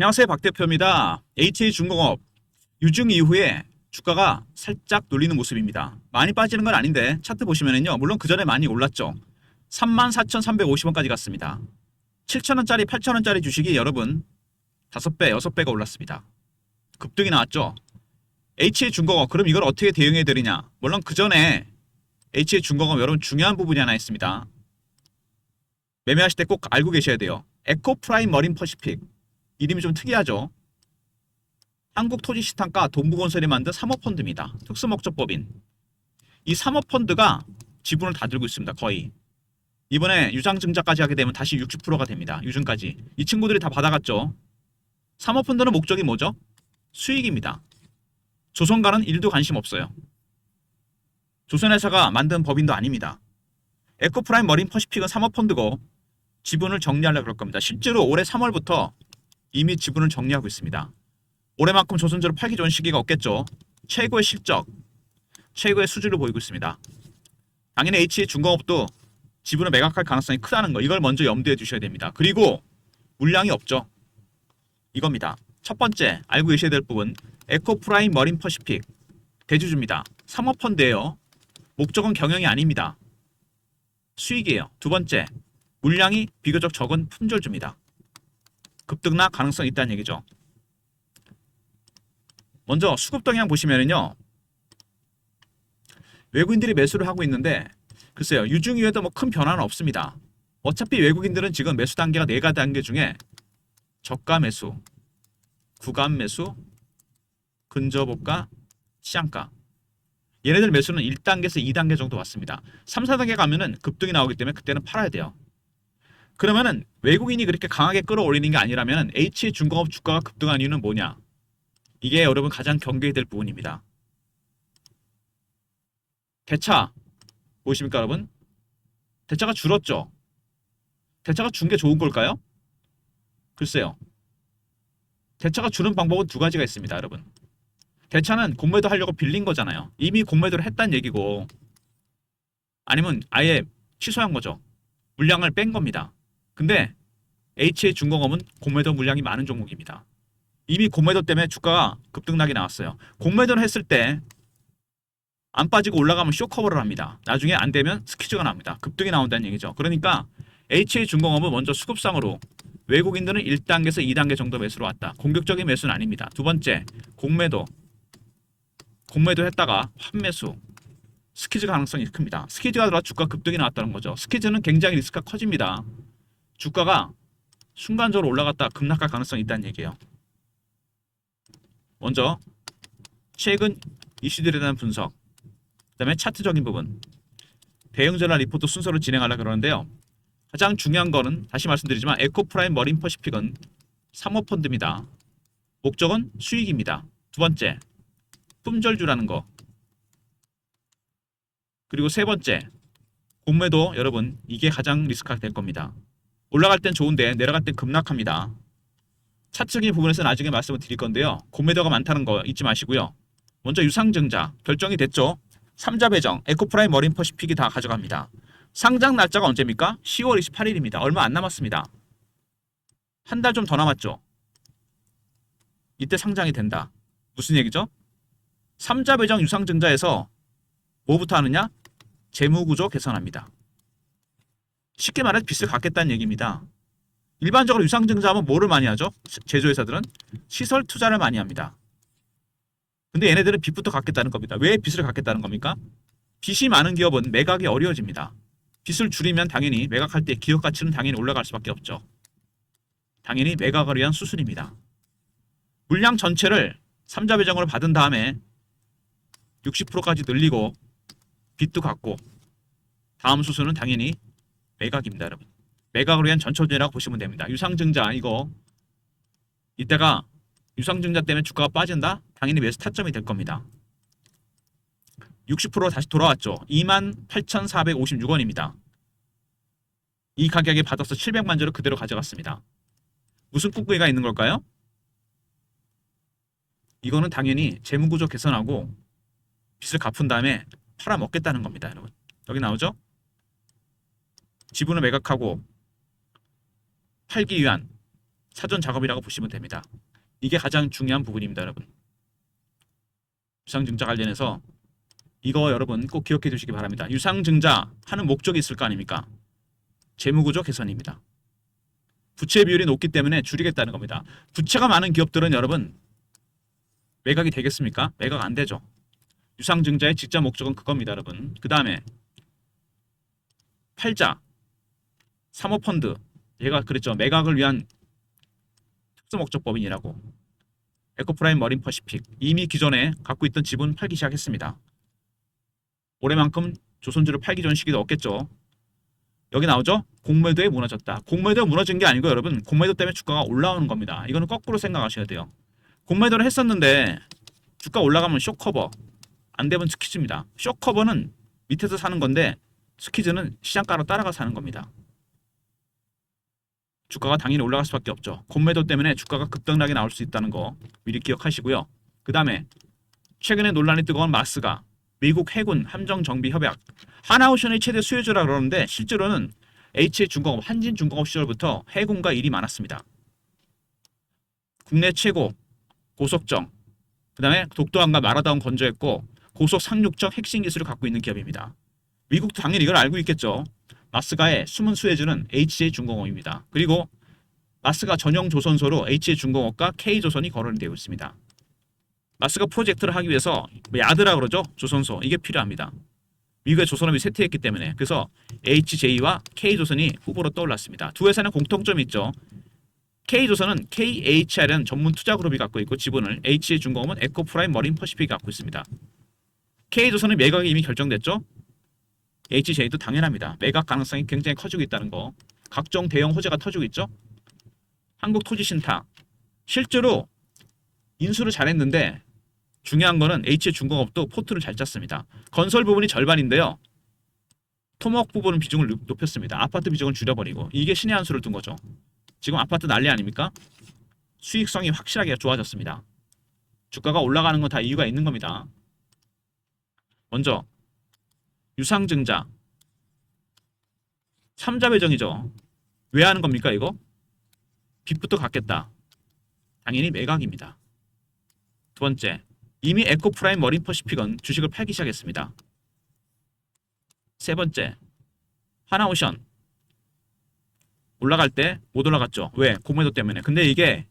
안녕하세요. 박 대표입니다. HA중공업 유증 이후에 주가가 살짝 눌리는 모습입니다. 많이 빠지는 건 아닌데 차트 보시면은요. 물론 그 전에 많이 올랐죠. 34,350원까지 갔습니다. 7,000원짜리, 8,000원짜리 주식이 여러분 5배, 6배가 올랐습니다. 급등이 나왔죠. HA중공업 그럼 이걸 어떻게 대응해야 되느냐. 물론 그 전에 HA중공업 여러분 중요한 부분이 하나 있습니다. 매매하실 때 꼭 알고 계셔야 돼요. 에코프라임 머린 퍼시픽 이름이 좀 특이하죠. 한국토지시장과 동부건설이 만든 사모펀드입니다. 특수목적법인. 이 사모펀드가 지분을 다 들고 있습니다. 거의. 이번에 유상증자까지 하게 되면 다시 60%가 됩니다. 유증까지. 이 친구들이 다 받아갔죠. 사모펀드는 목적이 뭐죠? 수익입니다. 조선가는 일도 관심 없어요. 조선회사가 만든 법인도 아닙니다. 에코프라임 머린 퍼시픽은 사모펀드고 지분을 정리하려고 그럴 겁니다. 실제로 올해 3월부터 이미 지분을 정리하고 있습니다. 올해만큼 조선주를 팔기 좋은 시기가 없겠죠. 최고의 실적, 최고의 수주를 보이고 있습니다. 당연히 HA중공업도 지분을 매각할 가능성이 크다는 거, 이걸 먼저 염두에 두셔야 됩니다. 그리고 물량이 없죠. 이겁니다. 첫 번째 알고 계셔야 될 부분, 에코프라임 머린 퍼시픽 대주주입니다. 사모펀드예요. 목적은 경영이 아닙니다. 수익이에요. 두 번째, 물량이 비교적 적은 품절주입니다. 급등락 가능성이 있다는 얘기죠. 먼저 수급 동향 보시면은요. 외국인들이 매수를 하고 있는데 글쎄요. 유중 이후에도 뭐 큰 변화는 없습니다. 어차피 외국인들은 지금 매수 단계가 4단계 중에 저가 매수, 구간 매수, 근저보가, 시장가. 얘네들 매수는 1단계에서 2단계 정도 왔습니다. 3, 4단계 가면은 급등이 나오기 때문에 그때는 팔아야 돼요. 그러면은 외국인이 그렇게 강하게 끌어올리는 게 아니라면 HA중공업 주가가 급등한 이유는 뭐냐? 이게 여러분 가장 경계해야 될 부분입니다. 대차 보이십니까 여러분? 대차가 줄었죠? 대차가 준 게 좋은 걸까요? 글쎄요. 대차가 주는 방법은 두 가지가 있습니다 여러분. 대차는 공매도 하려고 빌린 거잖아요. 이미 공매도를 했다는 얘기고 아니면 아예 취소한 거죠. 물량을 뺀 겁니다. 근데 HA중공업은 공매도 물량이 많은 종목입니다. 이미 공매도 때문에 주가가 급등락이 나왔어요. 공매도를 했을 때 안 빠지고 올라가면 쇼커버를 합니다. 나중에 안 되면 스퀴즈가 납니다. 급등이 나온다는 얘기죠. 그러니까 HA중공업은 먼저 수급상으로 외국인들은 1단계에서 2단계 정도 매수로 왔다. 공격적인 매수는 아닙니다. 두 번째, 공매도 했다가 환매수, 스퀴즈 가능성이 큽니다. 스퀴즈가 들어와 주가 급등이 나왔다는 거죠. 스퀴즈는 굉장히 리스크가 커집니다. 주가가 순간적으로 올라갔다 급락할 가능성이 있다는 얘기예요. 먼저 최근 이슈들에 대한 분석, 그 다음에 차트적인 부분, 대응전화 리포트 순서로 진행하려고 그러는데요. 가장 중요한 거는 다시 말씀드리지만 에코프라임 머린 퍼시픽은 사모펀드입니다. 목적은 수익입니다. 두 번째, 품절주라는 거. 그리고 세 번째, 공매도 여러분 이게 가장 리스크가 될 겁니다. 올라갈 땐 좋은데 내려갈 땐 급락합니다. 차트적인 부분에서 나중에 말씀을 드릴 건데요. 공매도가 많다는 거 잊지 마시고요. 먼저 유상증자 결정이 됐죠. 3자 배정 에코프라임 머린 퍼시픽이 다 가져갑니다. 상장 날짜가 언제입니까? 10월 28일입니다. 얼마 안 남았습니다. 한 달 좀 더 남았죠. 이때 상장이 된다. 무슨 얘기죠? 3자 배정 유상증자에서 뭐부터 하느냐? 재무구조 개선합니다. 쉽게 말해서 빚을 갚겠다는 얘기입니다. 일반적으로 유상증자하면 뭐를 많이 하죠? 제조회사들은 시설 투자를 많이 합니다. 근데 얘네들은 빚부터 갚겠다는 겁니다. 왜 빚을 갚겠다는 겁니까? 빚이 많은 기업은 매각이 어려워집니다. 빚을 줄이면 당연히 매각할 때 기업 가치는 당연히 올라갈 수밖에 없죠. 당연히 매각을 위한 수순입니다. 물량 전체를 3자 배정으로 받은 다음에 60%까지 늘리고 빚도 갚고 다음 수순은 당연히 매각입니다 여러분. 매각을 위한 전초전이라고 보시면 됩니다. 유상증자 이거 이때가 유상증자 때문에 주가가 빠진다? 당연히 매수 타점이 될 겁니다. 60% 다시 돌아왔죠. 28,456원입니다. 이 가격에 받아서 700만 주를 그대로 가져갔습니다. 무슨 꿍꿍이가 있는 걸까요? 이거는 당연히 재무구조 개선하고 빚을 갚은 다음에 팔아먹겠다는 겁니다. 여러분. 여기 나오죠? 지분을 매각하고 팔기 위한 사전 작업이라고 보시면 됩니다. 이게 가장 중요한 부분입니다, 여러분. 유상증자 관련해서 이거 여러분 꼭 기억해 두시기 바랍니다. 유상증자 하는 목적이 있을 거 아닙니까? 재무구조 개선입니다. 부채 비율이 높기 때문에 줄이겠다는 겁니다. 부채가 많은 기업들은 여러분 매각이 되겠습니까? 매각 안 되죠. 유상증자의 직접 목적은 그겁니다, 여러분. 그 다음에 팔자, 사모펀드, 얘가 그랬죠. 매각을 위한 특수목적법인이라고. 에코프라임 머린 퍼시픽, 이미 기존에 갖고 있던 지분 팔기 시작했습니다. 올해만큼 조선주를 팔기 전 시기도 없겠죠. 여기 나오죠? 공매도에 무너졌다. 공매도가 무너진 게 아니고 여러분, 공매도 때문에 주가가 올라오는 겁니다. 이거는 거꾸로 생각하셔야 돼요. 공매도를 했었는데 주가 올라가면 쇼커버, 안 되면 스퀴즈입니다. 쇼커버는 밑에서 사는 건데 스퀴즈는 시장가로 따라가 사는 겁니다. 주가가 당연히 올라갈 수밖에 없죠. 공매도 때문에 주가가 급등하게 나올 수 있다는 거 미리 기억하시고요. 그 다음에 최근에 논란이 뜨거운 마스가 미국 해군 함정 정비 협약, 하나오션의 최대 수혜주라 그러는데 실제로는 HJ중공업, 한진중공업 시절부터 해군과 일이 많았습니다. 국내 최고 고속정, 그 다음에 독도항과 마라다운 건조했고 고속 상륙정 핵심 기술을 갖고 있는 기업입니다. 미국도 당연히 이걸 알고 있겠죠. 마스가의 숨은 수혜주는 HJ중공업입니다. 그리고 마스가 전용 조선소로 HJ중공업과 K조선이 거론이 되고 있습니다. 마스가 프로젝트를 하기 위해서 야드라 그러죠. 조선소 이게 필요합니다. 미국의 조선업이 쇠퇴했기 때문에 그래서 HJ와 K조선이 후보로 떠올랐습니다. 두 회사는 공통점이 있죠. K조선은 KHR은 전문 투자그룹이 갖고 있고 지분을 HJ중공업은 에코프라임 머린 퍼시픽이 갖고 있습니다. K조선은 매각이 이미 결정됐죠. HJ도 당연합니다. 매각 가능성이 굉장히 커지고 있다는 거. 각종 대형 호재가 터지고 있죠. 한국토지신탁 실제로 인수를 잘했는데 중요한 거는 HJ중공업도 포트를 잘 짰습니다. 건설 부분이 절반인데요. 토목 부분은 비중을 높였습니다. 아파트 비중을 줄여버리고 이게 신의 한 수를 둔 거죠. 지금 아파트 난리 아닙니까? 수익성이 확실하게 좋아졌습니다. 주가가 올라가는 건 다 이유가 있는 겁니다. 먼저 유상증자 3자 배정이죠. 왜 하는 겁니까 이거? 빚부터 갚겠다. 당연히 매각입니다. 두 번째, 이미 에코프라임 머린 퍼시픽은 주식을 팔기 시작했습니다. 세 번째, 하나오션 올라갈 때 못 올라갔죠. 왜? 공매도 때문에. 근데 이게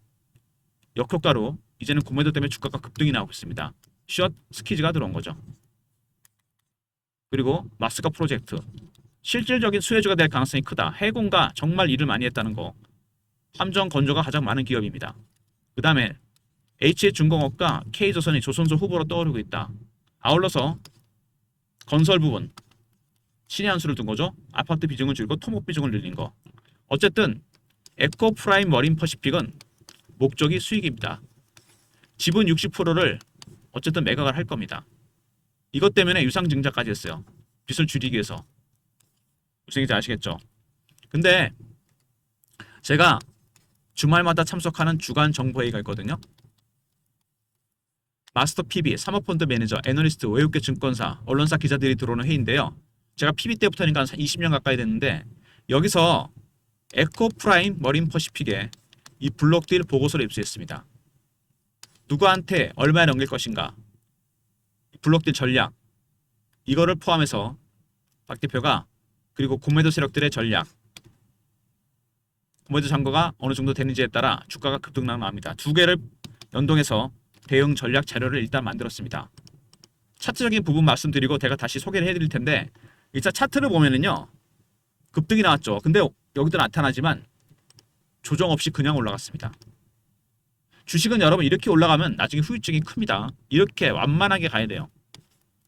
역효과로 이제는 공매도 때문에 주가가 급등이 나오고 있습니다. 숏 스퀴즈가 들어온 거죠. 그리고 마스가 프로젝트 실질적인 수혜주가 될 가능성이 크다. 해군과 정말 일을 많이 했다는 거. 함정 건조가 가장 많은 기업입니다. 그 다음에 HJ중공업과 K조선이 조선소 후보로 떠오르고 있다. 아울러서 건설 부분 신의 한 수를 둔 거죠. 아파트 비중을 줄이고 토목 비중을 늘린 거. 어쨌든 에코프라임 머린 퍼시픽은 목적이 수익입니다. 지분 60%를 어쨌든 매각을 할 겁니다. 이것 때문에 유상증자까지 했어요. 빚을 줄이기 위해서. 무슨 얘기인지 아시겠죠? 근데 제가 주말마다 참석하는 주간 정보회의가 있거든요. 마스터 PB, 사모펀드 매니저, 애널리스트, 외국계 증권사, 언론사 기자들이 들어오는 회의인데요. 제가 PB 때부터니까 한 20년 가까이 됐는데 여기서 에코프라임 머린 퍼시픽에 이 블록딜 보고서를 입수했습니다. 누구한테 얼마에 넘길 것인가, 블록딜 전략, 이거를 포함해서 박 대표가 그리고 공매도 세력들의 전략, 공매도 잔고가 어느 정도 되는지에 따라 주가가 급등나갑니다. 두 개를 연동해서 대응 전략 자료를 일단 만들었습니다. 차트적인 부분 말씀드리고 제가 다시 소개를 해드릴 텐데 일단 차트를 보면은요 급등이 나왔죠. 근데 여기도 나타나지만 조정 없이 그냥 올라갔습니다. 주식은 여러분 이렇게 올라가면 나중에 후유증이 큽니다. 이렇게 완만하게 가야 돼요.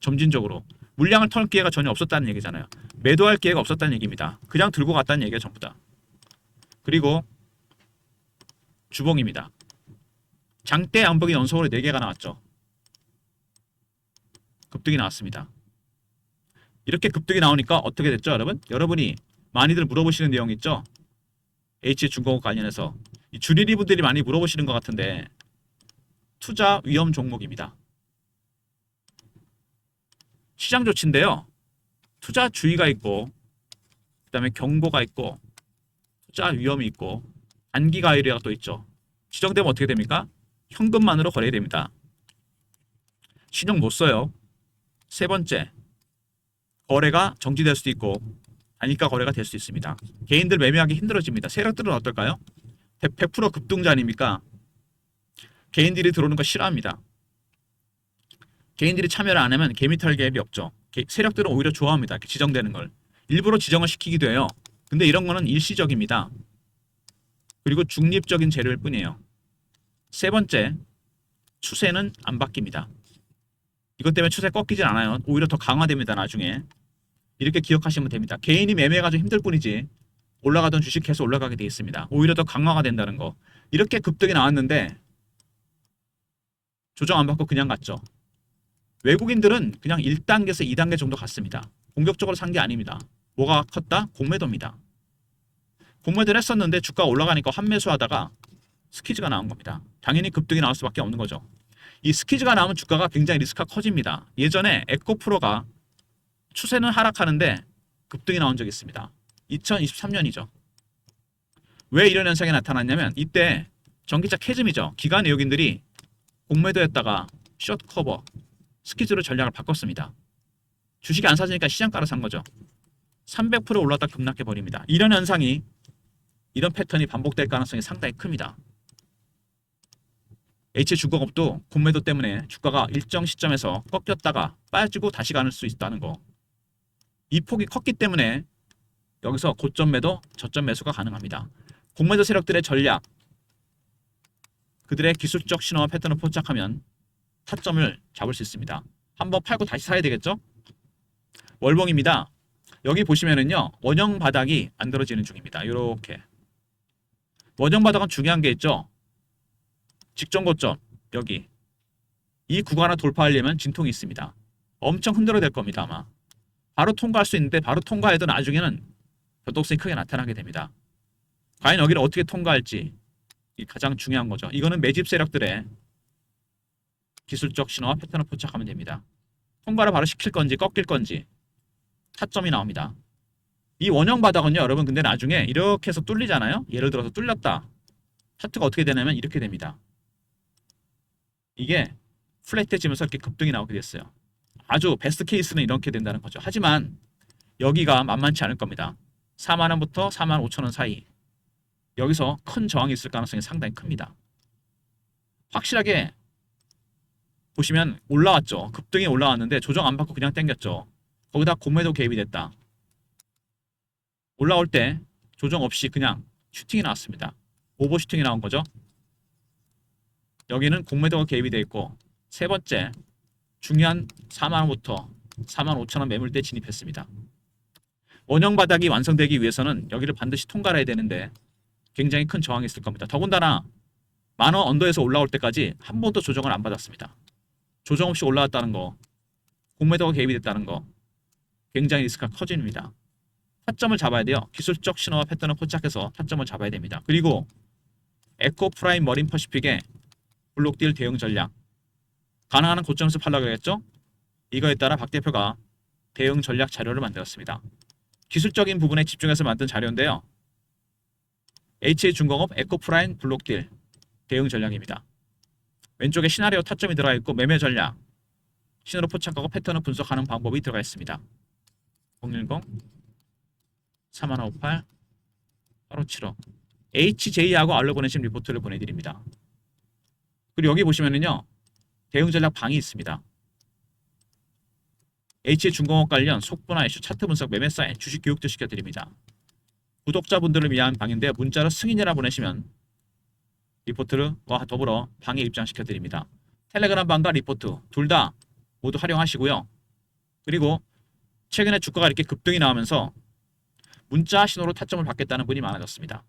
점진적으로. 물량을 털 기회가 전혀 없었다는 얘기잖아요. 매도할 기회가 없었다는 얘기입니다. 그냥 들고 갔다는 얘기가 전부 다. 그리고 주봉입니다. 장대 양봉이 연속으로 4개가 나왔죠. 급등이 나왔습니다. 이렇게 급등이 나오니까 어떻게 됐죠, 여러분? 여러분이 많이들 물어보시는 내용 있죠? HJ중공업 관련해서 이 주리리 분들이 많이 물어보시는 것 같은데 투자 위험 종목입니다. 시장 조치인데요. 투자 주의가 있고 그 다음에 경고가 있고 투자 위험이 있고 단기 가이드가 또 있죠. 지정되면 어떻게 됩니까? 현금만으로 거래됩니다. 신용 못 써요. 세 번째, 거래가 정지될 수도 있고 단기가 거래가 될 수 있습니다. 개인들 매매하기 힘들어집니다. 세력들은 어떨까요? 100% 급등자 아닙니까? 개인들이 들어오는 거 싫어합니다. 개인들이 참여를 안 하면 개미탈 갭이 없죠. 세력들은 오히려 좋아합니다. 지정되는 걸. 일부러 지정을 시키기도 해요. 근데 이런 거는 일시적입니다. 그리고 중립적인 재료일 뿐이에요. 세 번째, 추세는 안 바뀝니다. 이것 때문에 추세 꺾이진 않아요. 오히려 더 강화됩니다. 나중에. 이렇게 기억하시면 됩니다. 개인이 매매가 좀 힘들 뿐이지 올라가던 주식 계속 올라가게 돼 있습니다. 오히려 더 강화가 된다는 거. 이렇게 급등이 나왔는데 조정 안 받고 그냥 갔죠. 외국인들은 그냥 1단계에서 2단계 정도 갔습니다. 공격적으로 산 게 아닙니다. 뭐가 컸다? 공매도입니다. 공매도를 했었는데 주가가 올라가니까 환매수하다가 스퀴즈가 나온 겁니다. 당연히 급등이 나올 수밖에 없는 거죠. 이 스퀴즈가 나오면 주가가 굉장히 리스크가 커집니다. 예전에 에코프로가 추세는 하락하는데 급등이 나온 적이 있습니다. 2023년이죠. 왜 이런 현상이 나타났냐면 이때 전기차 캐즘이죠. 기관 외국인들이 공매도했다가 숏 커버, 스퀴즈로 전략을 바꿨습니다. 주식이 안 사지니까 시장가로 산 거죠. 300% 올랐다 급락해버립니다. 이런 현상이, 이런 패턴이 반복될 가능성이 상당히 큽니다. H중공업도 공매도 때문에 주가가 일정 시점에서 꺾였다가 빠지고 다시 가는 수 있다는 거. 이 폭이 컸기 때문에 여기서 고점 매도, 저점 매수가 가능합니다. 공매도 세력들의 전략, 그들의 기술적 신호와 패턴을 포착하면 타점을 잡을 수 있습니다. 한번 팔고 다시 사야 되겠죠? 월봉입니다. 여기 보시면은요, 원형 바닥이 만들어지는 중입니다. 이렇게 원형 바닥은 중요한 게 있죠. 직전 고점 여기 이 구간을 돌파하려면 진통이 있습니다. 엄청 흔들어야 될 겁니다. 아마 바로 통과할 수 있는데 바로 통과해도 나중에는 변동성이 크게 나타나게 됩니다. 과연 여기를 어떻게 통과할지 가장 중요한 거죠. 이거는 매집 세력들의 기술적 신호와 패턴을 포착하면 됩니다. 통과를 바로 시킬 건지 꺾일 건지 타점이 나옵니다. 이 원형 바닥은요, 여러분, 근데 나중에 이렇게 해서 뚫리잖아요. 예를 들어서 뚫렸다. 차트가 어떻게 되냐면 이렇게 됩니다. 이게 플랫해지면서 이렇게 급등이 나오게 됐어요. 아주 베스트 케이스는 이렇게 된다는 거죠. 하지만 여기가 만만치 않을 겁니다. 4만원부터 4만 5천원 사이, 여기서 큰 저항이 있을 가능성이 상당히 큽니다. 확실하게 보시면 올라왔죠. 급등이 올라왔는데 조정 안 받고 그냥 땡겼죠. 거기다 공매도 개입이 됐다. 올라올 때 조정 없이 그냥 슈팅이 나왔습니다. 오버 슈팅이 나온 거죠. 여기는 공매도가 개입이 되어 있고, 세 번째 중요한 4만원부터 4만 5천원 매물대 진입했습니다. 원형 바닥이 완성되기 위해서는 여기를 반드시 통과를 해야 되는데 굉장히 큰 저항이 있을 겁니다. 더군다나 만원 언더에서 올라올 때까지 한 번도 조정을 안 받았습니다. 조정 없이 올라왔다는 거, 공매도가 개입이 됐다는 거, 굉장히 리스크가 커집니다. 타점을 잡아야 돼요. 기술적 신호와 패턴을 포착해서 타점을 잡아야 됩니다. 그리고 에코프라임 머린 퍼시픽의 블록딜 대응 전략, 가능한 고점에서 팔라고 했죠. 이거에 따라 박 대표가 대응 전략 자료를 만들었습니다. 기술적인 부분에 집중해서 만든 자료인데요. HA중공업 에코프라임 블록딜 대응 전략입니다. 왼쪽에 시나리오 타점이 들어가 있고 매매 전략, 신호로 포착하고 패턴을 분석하는 방법이 들어가 있습니다. 010 3158 8575 HJ하고 알로 보내신 리포트를 보내드립니다. 그리고 여기 보시면은요, 대응 전략 방이 있습니다. HJ중공업 관련 속보나 이슈 차트 분석 매매 사인 주식 교육도 시켜드립니다. 구독자분들을 위한 방인데요. 문자로 승인이라 보내시면 리포트와 더불어 방에 입장시켜드립니다. 텔레그램 방과 리포트 둘 다 모두 활용하시고요. 그리고 최근에 주가가 이렇게 급등이 나오면서 문자 신호로 타점을 받겠다는 분이 많아졌습니다.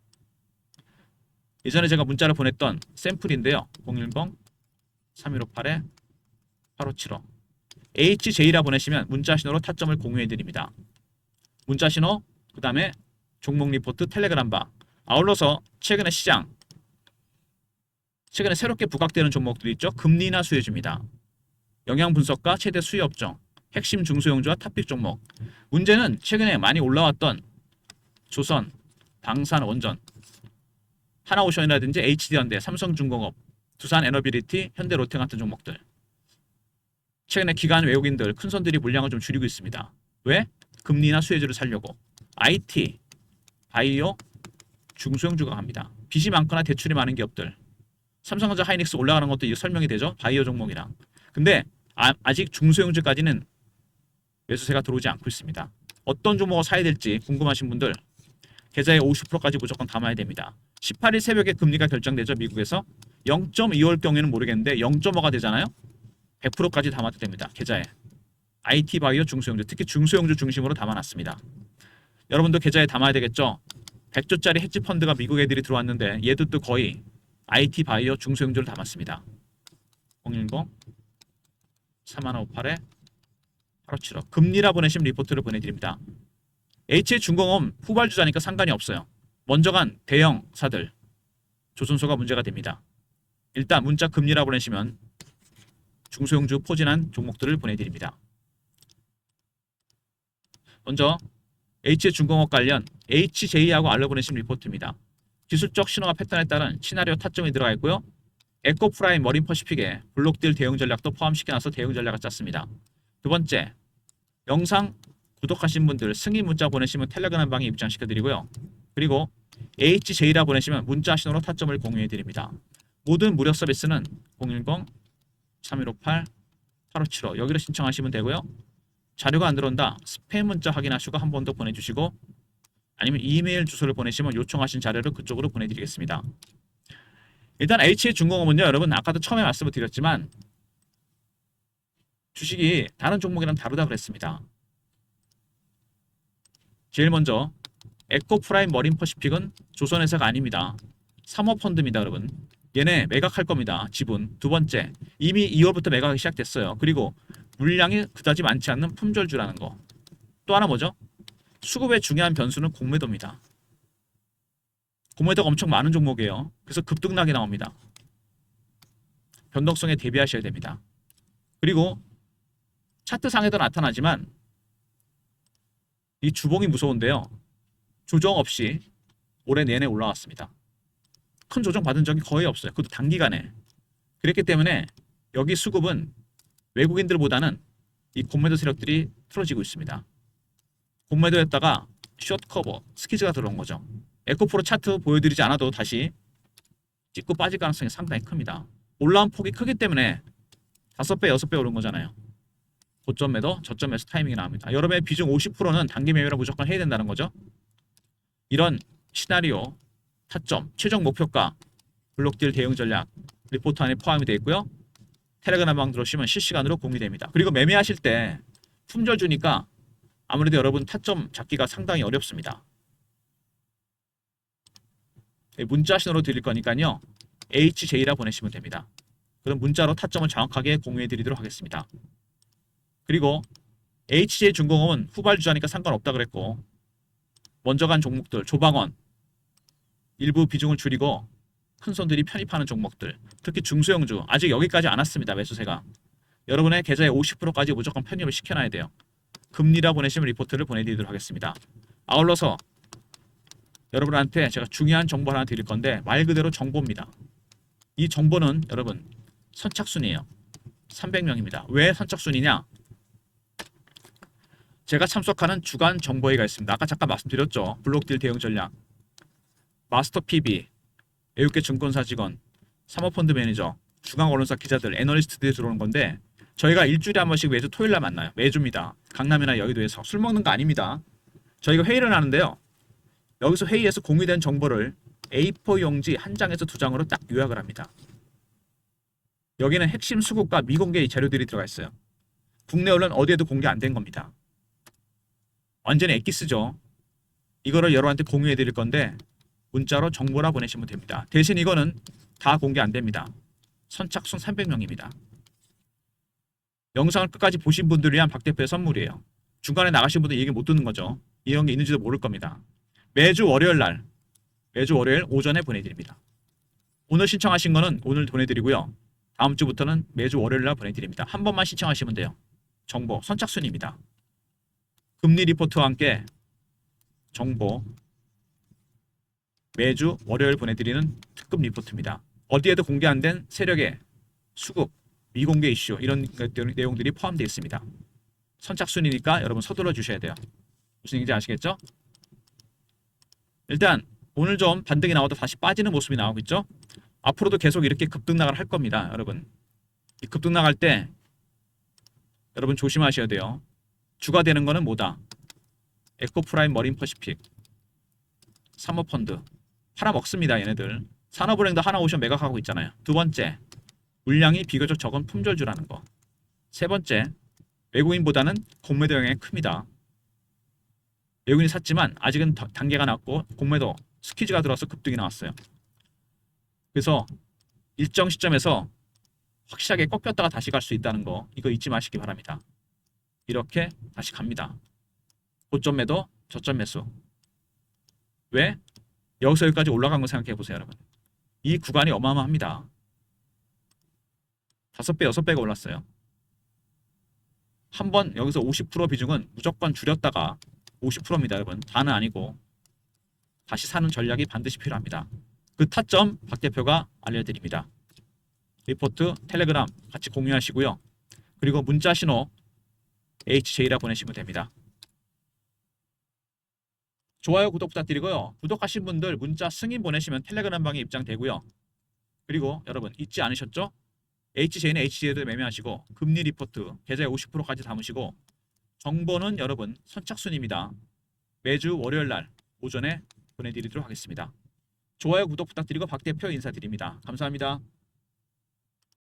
예전에 제가 문자를 보냈던 샘플인데요. 010-3158-8575 HJ라 보내시면 문자 신호로 타점을 공유해드립니다. 문자 신호, 그 다음에 종목 리포트, 텔레그램 방, 아울러서 최근에 시장, 최근에 새롭게 부각되는 종목들이 있죠. 금리나 수혜주입니다. 영향 분석과 최대 수혜 업종, 핵심 중소형주와 탑픽 종목. 문제는 최근에 많이 올라왔던 조선, 방산, 원전 하나오션이라든지 HD현대, 삼성중공업, 두산에너비리티, 현대로템 같은 종목들. 최근에 기관 외국인들, 큰손들이 물량을 좀 줄이고 있습니다. 왜? 금리나 수혜주를 살려고. IT, 바이오, 중소형주가 갑니다. 빚이 많거나 대출이 많은 기업들. 삼성전자, 하이닉스 올라가는 것도 이게 설명이 되죠. 바이오 종목이랑. 근데 아직 중소형주까지는 매수세가 들어오지 않고 있습니다. 어떤 종목을 사야 될지 궁금하신 분들 계좌에 50%까지 무조건 담아야 됩니다. 18일 새벽에 금리가 결정되죠. 미국에서 0.25일 경우에는 모르겠는데 0.5가 되잖아요. 100%까지 담아도 됩니다. 계좌에. IT, 바이오, 중소형주, 특히 중소형주 중심으로 담아놨습니다. 여러분도 계좌에 담아야 되겠죠. 100조짜리 헤지 펀드가 미국 애들이 들어왔는데 얘도 또 거의 IT, 바이오, 중소형주를 담았습니다. 010-3158-8575 금리라 보내신 리포트를 보내드립니다. HJ중공업 후발주자니까 상관이 없어요. 먼저 간 대형사들 조선소가 문제가 됩니다. 일단 문자 금리라 보내시면 중소형주 포진한 종목들을 보내드립니다. 먼저 HJ중공업 관련 HJ하고 알려 보내신 리포트입니다. 기술적 신호와 패턴에 따른 시나리오 타점이 들어가 있고요. 에코프라임 머린퍼시픽에 블록딜 대응 전략도 포함시켜놔서 대응 전략을 짰습니다. 두 번째, 영상 구독하신 분들 승인 문자 보내시면 텔레그램 방에 입장시켜드리고요. 그리고 HJ라 보내시면 문자 신호로 타점을 공유해드립니다. 모든 무료 서비스는 010-3158-8575 여기로 신청하시면 되고요. 자료가 안 들어온다. 스팸 문자 확인하시고 한 번 더 보내주시고 아니면 이메일 주소를 보내시면 요청하신 자료를 그쪽으로 보내드리겠습니다. 일단 HJ중공업은요. 여러분 아까도 처음에 말씀을 드렸지만 주식이 다른 종목이랑 다르다 그랬습니다. 제일 먼저 에코프라임 머린퍼시픽은 조선회사가 아닙니다. 사모펀드입니다. 여러분. 얘네 매각할 겁니다. 지분. 두 번째, 이미 2월부터 매각이 시작됐어요. 그리고 물량이 그다지 많지 않는 품절주라는 거. 또 하나 뭐죠? 수급의 중요한 변수는 공매도입니다. 공매도가 엄청 많은 종목이에요. 그래서 급등락이 나옵니다. 변동성에 대비하셔야 됩니다. 그리고 차트상에도 나타나지만 이 주봉이 무서운데요. 조정 없이 올해 내내 올라왔습니다. 큰 조정 받은 적이 거의 없어요. 그것도 단기간에. 그랬기 때문에 여기 수급은 외국인들보다는 이 공매도 세력들이 틀어지고 있습니다. 공매도했다가 숏커버, 스키즈가 들어온 거죠. 에코프로 차트 보여드리지 않아도 다시 찍고 빠질 가능성이 상당히 큽니다. 올라온 폭이 크기 때문에 5배, 6배 오른 거잖아요. 고점 매도, 저점 매수 타이밍이 나옵니다. 여러분의 비중 50%는 단기 매매를 무조건 해야 된다는 거죠. 이런 시나리오, 타점, 최종 목표가, 블록딜 대응 전략 리포트 안에 포함이 되어 있고요. 텔레그램 방 들어오시면 실시간으로 공유됩니다. 그리고 매매하실 때 품절 주니까 아무래도 여러분 타점 잡기가 상당히 어렵습니다. 문자 신호로 드릴 거니까요. HJ라 보내시면 됩니다. 그럼 문자로 타점을 정확하게 공유해 드리도록 하겠습니다. 그리고 HJ중공업은 후발주자니까 상관없다 그랬고 먼저 간 종목들 조방원 일부 비중을 줄이고 큰손들이 편입하는 종목들 특히 중소형주 아직 여기까지 안 왔습니다. 매수세가. 여러분의 계좌에 50%까지 무조건 편입을 시켜놔야 돼요. 금리라 보내시면 리포트를 보내드리도록 하겠습니다. 아울러서 여러분한테 제가 중요한 정보 하나 드릴 건데 말 그대로 정보입니다. 이 정보는 여러분 선착순이에요. 300명입니다. 왜 선착순이냐? 제가 참석하는 주간 정보회의가 있습니다. 아까 잠깐 말씀드렸죠. 블록딜 대응 전략, 마스터 PB, 외국계 증권사 직원, 사모펀드 매니저, 중앙 언론사 기자들, 애널리스트들이 들어오는 건데 저희가 일주일에 한 번씩 매주 토요일 날 만나요. 매주입니다. 강남이나 여의도에서 술 먹는 거 아닙니다. 저희가 회의를 하는데요. 여기서 회의에서 공유된 정보를 A4 용지 한 장에서 2장으로 딱 요약을 합니다. 여기는 핵심 수급과 미공개 자료들이 들어가 있어요. 국내 언론 어디에도 공개 안 된 겁니다. 완전히 엑기스죠. 이거를 여러분한테 공유해 드릴 건데 문자로 정보라 보내시면 됩니다. 대신 이거는 다 공개 안 됩니다. 선착순 300명입니다. 영상을 끝까지 보신 분들을 위한 박 대표의 선물이에요. 중간에 나가신 분들 얘기 못 듣는 거죠. 이런 게 있는지도 모를 겁니다. 매주 월요일 오전에 보내드립니다. 오늘 신청하신 거는 오늘 보내드리고요. 다음 주부터는 매주 월요일 날 보내드립니다. 한 번만 신청하시면 돼요. 정보 선착순입니다. 금리 리포트와 함께 정보 매주 월요일 보내드리는 특급 리포트입니다. 어디에도 공개 안 된 세력의 수급, 미공개 이슈 이런 내용들이 포함되어 있습니다. 선착순이니까 여러분 서둘러 주셔야 돼요. 무슨 얘기인지 아시겠죠? 일단 오늘 좀 반등이 나와도 다시 빠지는 모습이 나오고 있죠? 앞으로도 계속 이렇게 급등락을 할 겁니다. 여러분 이 급등락할 때 여러분 조심하셔야 돼요. 주가 되는 거는 뭐다? 에코프라임, 머린퍼시픽, 사모펀드 팔아먹습니다. 얘네들 산업은행도 하나오션 매각하고 있잖아요. 두 번째, 물량이 비교적 적은 품절주라는 거. 세 번째, 외국인보다는 공매도 영향이 큽니다. 외국인이 샀지만 아직은 단계가 낮고 공매도 스퀴즈가 들어서 급등이 나왔어요. 그래서 일정 시점에서 확실하게 꺾였다가 다시 갈 수 있다는 거 이거 잊지 마시기 바랍니다. 이렇게 다시 갑니다. 고점 매도, 저점 매수. 왜? 여기서 여기까지 올라간 거 생각해 보세요, 여러분. 이 구간이 어마어마합니다. 5배, 6배가 올랐어요. 한번 여기서 50% 비중은 무조건 줄였다가 50%입니다, 여러분. 다는 아니고 다시 사는 전략이 반드시 필요합니다. 그 타점 박 대표가 알려드립니다. 리포트, 텔레그램 같이 공유하시고요. 그리고 문자 신호 HJ라 보내시면 됩니다. 좋아요, 구독 부탁드리고요. 구독하신 분들 문자 승인 보내시면 텔레그램 방에 입장되고요. 그리고 여러분 잊지 않으셨죠? HJ는 HJ도 매매하시고 금리 리포트 계좌에 50%까지 담으시고 정보는 여러분 선착순입니다. 매주 월요일날 오전에 보내드리도록 하겠습니다. 좋아요, 구독 부탁드리고 박 대표 인사드립니다. 감사합니다.